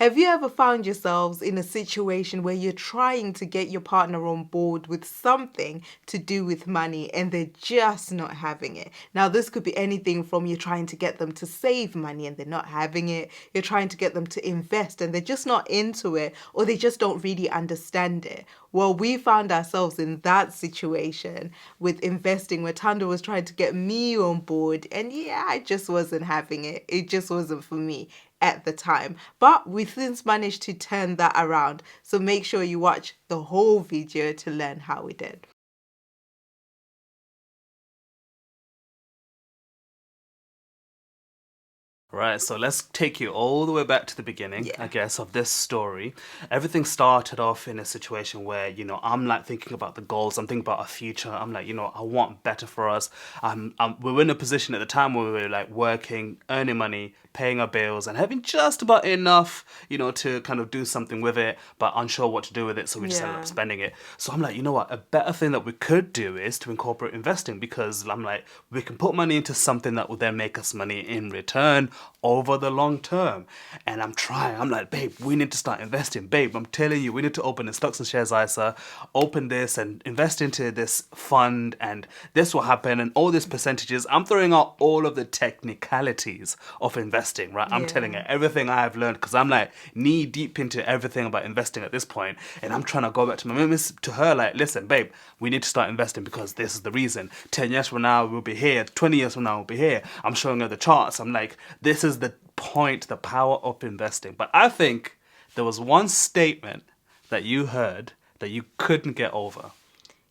Have you ever found yourselves in a situation where you're trying to get your partner on board with something to do with money and they're just not having it? Now, this could be anything from you're trying to get them to save money and they're not having it, you're trying to get them to invest and they're just not into it, or they just don't really understand it. Well, we found ourselves in that situation with investing where Tanda was trying to get me on board, and yeah, I just wasn't having it. It just wasn't for me at the time. But we since managed to turn that around. So make sure you watch the whole video to learn how we did. Right, so let's take you all the way back to the beginning, I Yeah. guess, of this story. Everything started off in a situation where, I'm like thinking about the goals, I'm thinking about our future. I'm like, I want better for us. We were in a position at the time where we were like working, earning money, paying our bills, and having just about enough, to kind of do something with it, but unsure what to do with it, so we just ended up Yeah. spending it. So I'm like, you know what, a better thing that we could do is to incorporate investing, because I'm like, we can put money into something that will then make us money in return over the long term. And I'm like, babe, we need to start investing. Babe, I'm telling you, we need to open a stocks and shares ISA, open this and invest into this fund, and this will happen, and all these percentages. I'm throwing out all of the technicalities of investing, right? I'm telling her Yeah. everything I have learned, because I'm like knee deep into everything about investing at this point, and I'm trying to go back to my memories to her, like, listen, babe, we need to start investing because this is the reason. 10 years from now we'll be here, 20 years from now we'll be here. I'm showing her the charts. I'm like, this is the point, the power of investing. But I think there was one statement that you heard that you couldn't get over.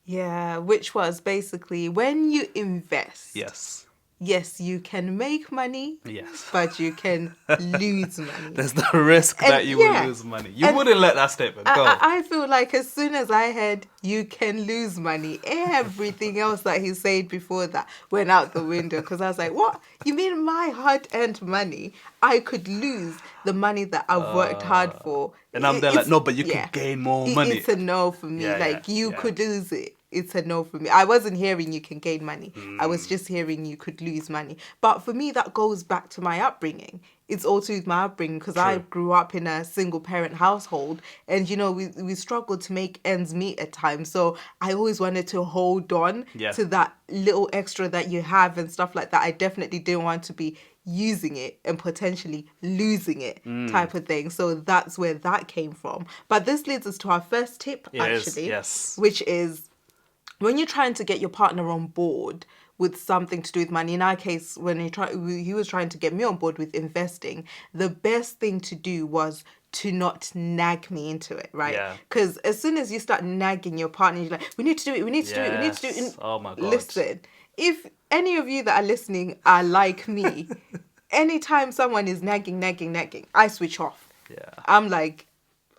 Yeah, which was basically when you invest, Yes. yes, you can make money, Yes. but you can lose money. There's the risk And that you will yeah, lose money. You and wouldn't let that statement go. I feel like as soon as I heard you can lose money, everything else that he said before that went out the window, because I was like, what? You mean my hard earned money? I could lose the money that I've worked hard for. And I'm there like, It's, no, but you yeah, could gain more money. it's a no for me. Yeah, yeah, Like, you yeah. could lose it. It's a no for me. I wasn't hearing you can gain money. I was Mm, just hearing you could lose money. But for me, that goes back to my upbringing. It's all to do with my upbringing, because I true. grew up in a single parent household, and we struggled to make ends meet at times. So I always wanted to hold on Yeah. to that little extra that you have and stuff like that. I definitely didn't want to be using it and potentially losing it, Mm, type of thing. So that's where that came from. But this leads us to our first tip, it is, actually, yes. which is when you're trying to get your partner on board with something to do with money. In our case, when he was trying to get me on board with investing, the best thing to do was to not nag me into it, right? Yeah. Because as soon as you start nagging your partner, you're like, we need to do it, we need to do it, we need to do it. Yes. Oh my God. Listen, if any of you that are listening are like me, anytime someone is nagging, I switch off. Yeah. I'm like,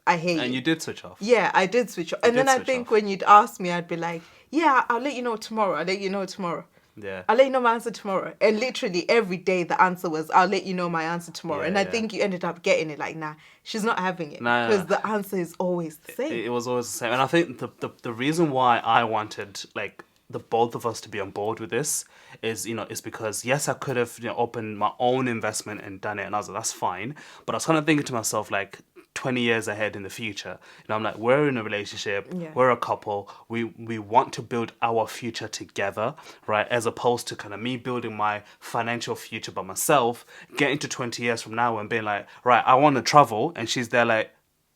I hate And you. you did switch off. Yeah, I did switch off. You And then did I switch think off. when you'd ask me, I'd be like, yeah, I'll let you know tomorrow. I'll let you know tomorrow. Yeah. I'll let you know my answer tomorrow. And literally every day the answer was, I'll let you know my answer tomorrow. Yeah, And I yeah. think you ended up getting it like, nah, she's not having it. No, no, Because no. the answer is always the same. It was always the same. And I think the reason why I wanted, like, the both of us to be on board with this is because, yes, I could have, opened my own investment and done it, and I was like, that's fine. But I was kind of thinking to myself, like, 20 years ahead in the future. I'm like, we're in a relationship, Yeah. we're a couple, we want to build our future together, right? As opposed to kind of me building my financial future by myself, getting to 20 years from now and being like, right, I want to travel, and she's there like,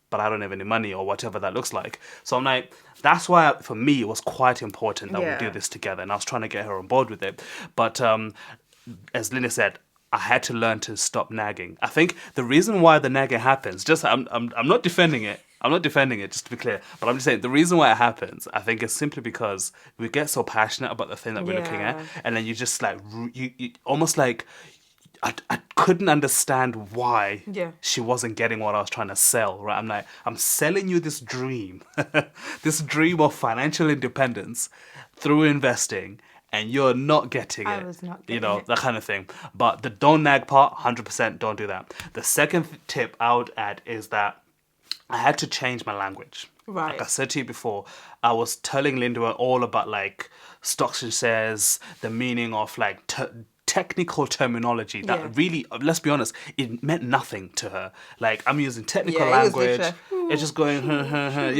but I don't have any money, or whatever that looks like. So I'm like, that's why for me it was quite important that we do Yeah. this together, and I was trying to get her on board with it. But as Linda said, I had to learn to stop nagging. I think the reason why the nagging happens, I'm not defending it. I'm not defending it, just to be clear. But I'm just saying the reason why it happens, I think, is simply because we get so passionate about the thing that we're looking at, Yeah. and then you just like you almost like I couldn't understand why Yeah. she wasn't getting what I was trying to sell, right? I'm like, I'm selling you this dream, this dream of financial independence through investing, and you're not getting I it. was not getting it. That kind of thing. But the don't nag part, 100% don't do that. The second tip I would add is that I had to change my language. Right. Like I said to you before, I was telling Linda all about like stocks and shares, the meaning of like technical terminology that Yeah. really, let's be honest, it meant nothing to her. Like, I'm using technical Yeah, it was language. literally, It's just going,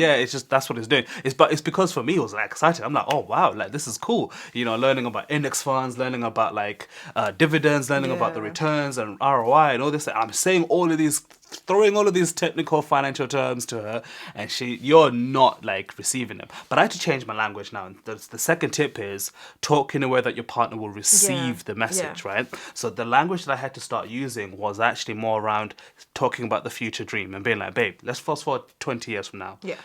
yeah, it's just, that's what it's doing. But it's because for me, it was like exciting. I'm like, oh wow, like this is cool. You know, learning about index funds, learning about like dividends, learning about the Yeah. returns and ROI and all this. I'm saying all of these, throwing all of these technical financial terms to her, and you're not like receiving them. But I had to change my language now. And the second tip is talk in a way that your partner will receive the message, Yeah. right? So the language that I had to start using was actually more around talking about the future dream and being like, babe, let's fast forward 20 years from now, Yeah.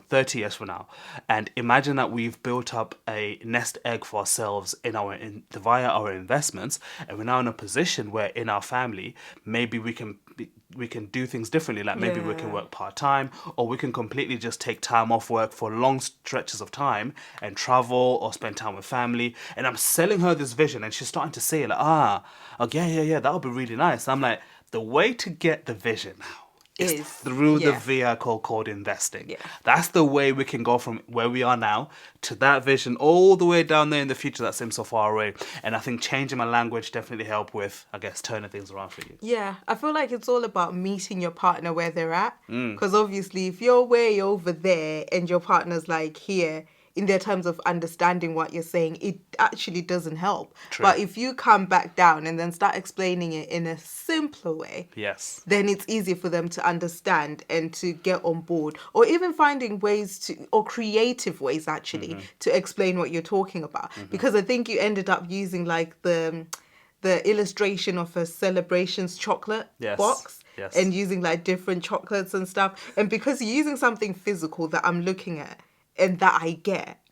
30 years from now, and imagine that we've built up a nest egg for ourselves via our investments, and we're now in a position where in our family maybe we can do things differently. Like maybe we can Yeah. work part-time, or we can completely just take time off work for long stretches of time and travel or spend time with family. And I'm selling her this vision, and she's starting to say like, okay, yeah, that would be really nice. And I'm like, the way to get the vision now is through the Yeah. vehicle called investing. Yeah. That's the way we can go from where we are now to that vision all the way down there in the future that seems so far away. And I think changing my language definitely helped with, I guess, turning things around for you. Yeah, I feel like it's all about meeting your partner where they're at. Mm. Because obviously, if you're way over there and your partner's like here, in their terms of understanding what you're saying, it actually doesn't help. True. But if you come back down and then start explaining it in a simpler way, Yes. then it's easier for them to understand and to get on board, or even finding ways to, or creative ways actually, Mm-hmm. to explain what you're talking about. Because I think you ended up using like the illustration of a celebrations chocolate Yes. box, Yes. and using like different chocolates and stuff. And because you're using something physical that I'm looking at and that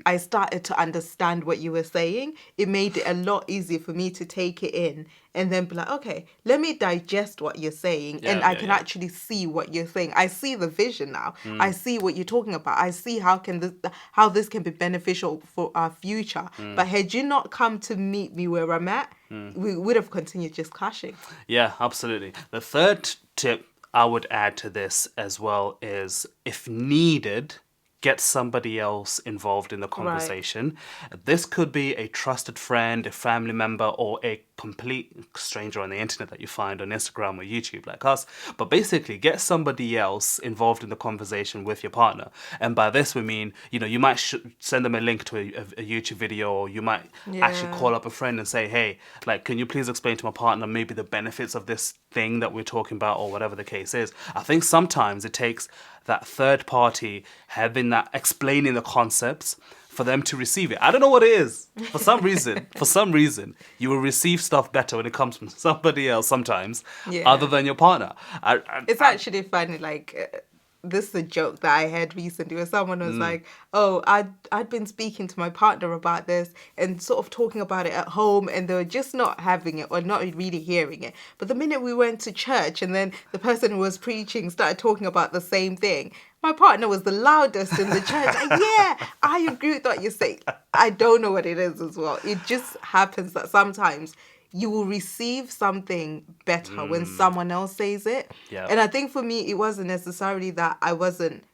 I started to understand what you were saying. It made it a lot easier for me to take it in and then be like, okay, let me digest what you're saying, and I can actually see what you're saying. I see the vision now. I see what you're talking about. I see how this can be beneficial for our future. But had you not come to meet me where I'm at, we would have continued just clashing. Yeah, absolutely. The third tip I would add to this as well is, if needed, get somebody else involved in the conversation. Right. This could be a trusted friend, a family member, or a complete stranger on the internet that you find on Instagram or YouTube like us. But basically, get somebody else involved in the conversation with your partner. And by this, we mean, you might send them a link to a YouTube video, or you might actually call up a friend and say, hey, like, can you please explain to my partner maybe the benefits of this thing that we're talking about, or whatever the case is. I think sometimes it takes that third party having that, explaining the concepts for them to receive it. I don't know what it is. For some reason, you will receive stuff better when it comes from somebody else sometimes, other than your partner. It's actually funny, like, this is a joke that I heard recently where someone was like, oh, I'd been speaking to my partner about this and sort of talking about it at home, and they were just not having it or not really hearing it. But the minute we went to church and then the person who was preaching started talking about the same thing, my partner was the loudest in the church. Like, yeah, I agree with what you're saying. I don't know what it is as well. It just happens that sometimes you will receive something better when someone else says it. Yeah. And I think for me, it wasn't necessarily that I wasn't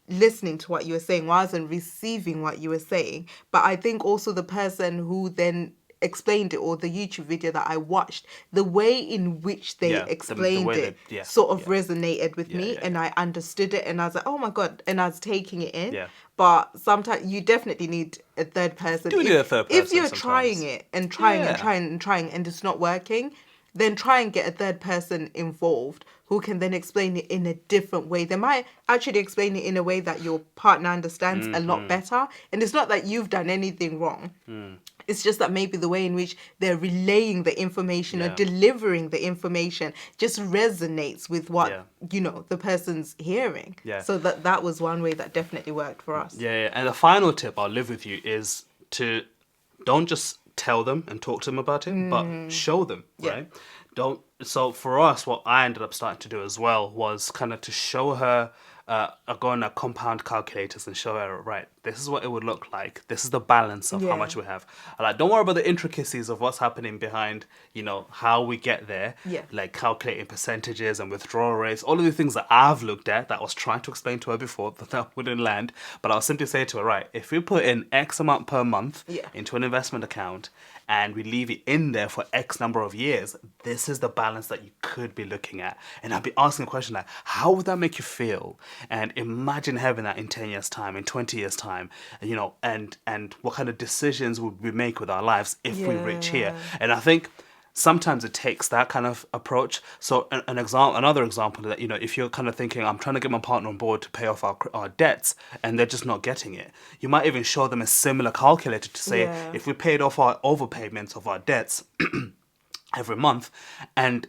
listening to what you were saying, I wasn't receiving what you were saying. But I think also the person who then explained it, or the YouTube video that I watched, the way in which they explained it sort of resonated with me, and I understood it, and I was like, oh my God, and I was taking it in. Yeah. But sometimes you definitely need a third person. You need a third person if you're sometimes. trying it and trying and it's not working, then try and get a third person involved who can then explain it in a different way. They might actually explain it in a way that your partner understands a lot better. And it's not that you've done anything wrong. It's just that maybe the way in which they're relaying the information or delivering the information just resonates with what, the person's hearing. Yeah. So that was one way that definitely worked for us. Yeah. And the final tip I'll live with you is to don't just tell them and talk to them about it, but show them, right? So for us, what I ended up starting to do as well was kind of to show her, go on a compound calculators and show her, right, this is what it would look like. This is the balance of how much we have. Like, don't worry about the intricacies of what's happening behind, how we get there. Yeah. Like calculating percentages and withdrawal rates, all of the things that I've looked at that I was trying to explain to her before, but that wouldn't land. But I'll simply say to her, right, if we put in X amount per month into an investment account, and we leave it in there for X number of years, this is the balance that you could be looking at. And I'd be asking a question like, how would that make you feel? And imagine having that in 10 years' time, in 20 years' time, and what kind of decisions would we make with our lives if we reach here? Yeah. And I think sometimes it takes that kind of approach. So another example that, if you're kind of thinking, I'm trying to get my partner on board to pay off our debts, and they're just not getting it, you might even show them a similar calculator to say, Yeah. if we paid off our overpayments of our debts every month, and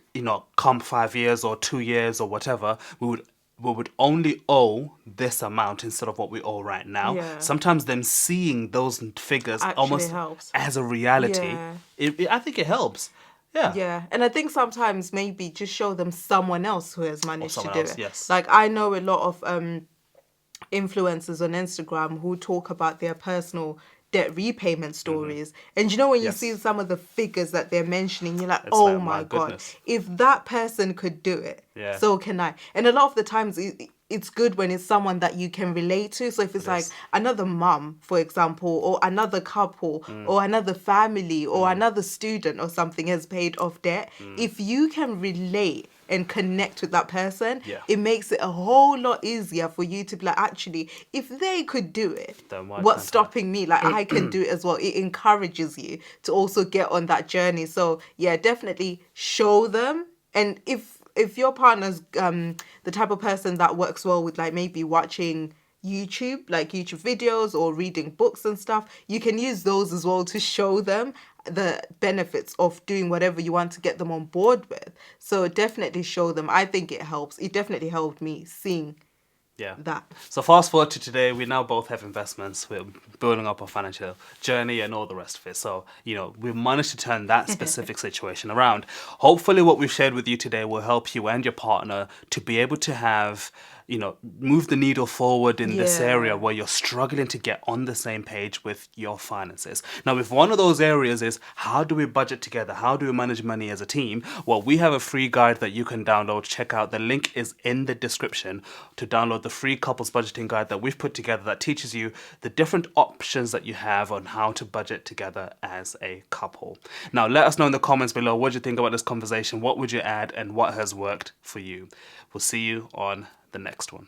come 5 years or 2 years or whatever, we would only owe this amount instead of what we owe right now. Yeah. Sometimes them seeing those figures Actually almost helps. as a reality, Yeah. I think it helps. Yeah. Yeah, and I think sometimes maybe just show them someone else who has managed to someone do else, it. yes. Like I know a lot of influencers on Instagram who talk about their personal debt repayment stories. And when you Yes. see some of the figures that they're mentioning, you're like, It's oh like, my my God, goodness. if that person could do it, Yeah. so can I. And a lot of the times it's good when it's someone that you can relate to. So if it's like is. another mum, for example, or another couple, or another family, or another student or something has paid off debt, if you can relate and connect with that person, Yeah. it makes it a whole lot easier for you to be like, actually, if they could do it, Then why what's can't I? stopping me? Like, I can do it as well. It encourages you to also get on that journey. So yeah, definitely show them. And if your partner's the type of person that works well with like maybe watching YouTube, like YouTube videos or reading books and stuff, you can use those as well to show them the benefits of doing whatever you want to get them on board with. So definitely show them. I think it helps. It definitely helped me seeing Yeah. that. So fast forward to today, we now both have investments. We're building up our financial journey and all the rest of it. So, we've managed to turn that specific situation around. Hopefully what we've shared with you today will help you and your partner to be able to have, move the needle forward in this Yeah. area where you're struggling to get on the same page with your finances. Now, if one of those areas is how do we budget together? How do we manage money as a team? Well, we have a free guide that you can download. Check out. The link is in the description to download the free couples budgeting guide that we've put together that teaches you the different options that you have on how to budget together as a couple. Now, let us know in the comments below what you think about this conversation. What would you add and what has worked for you? We'll see you on the next one.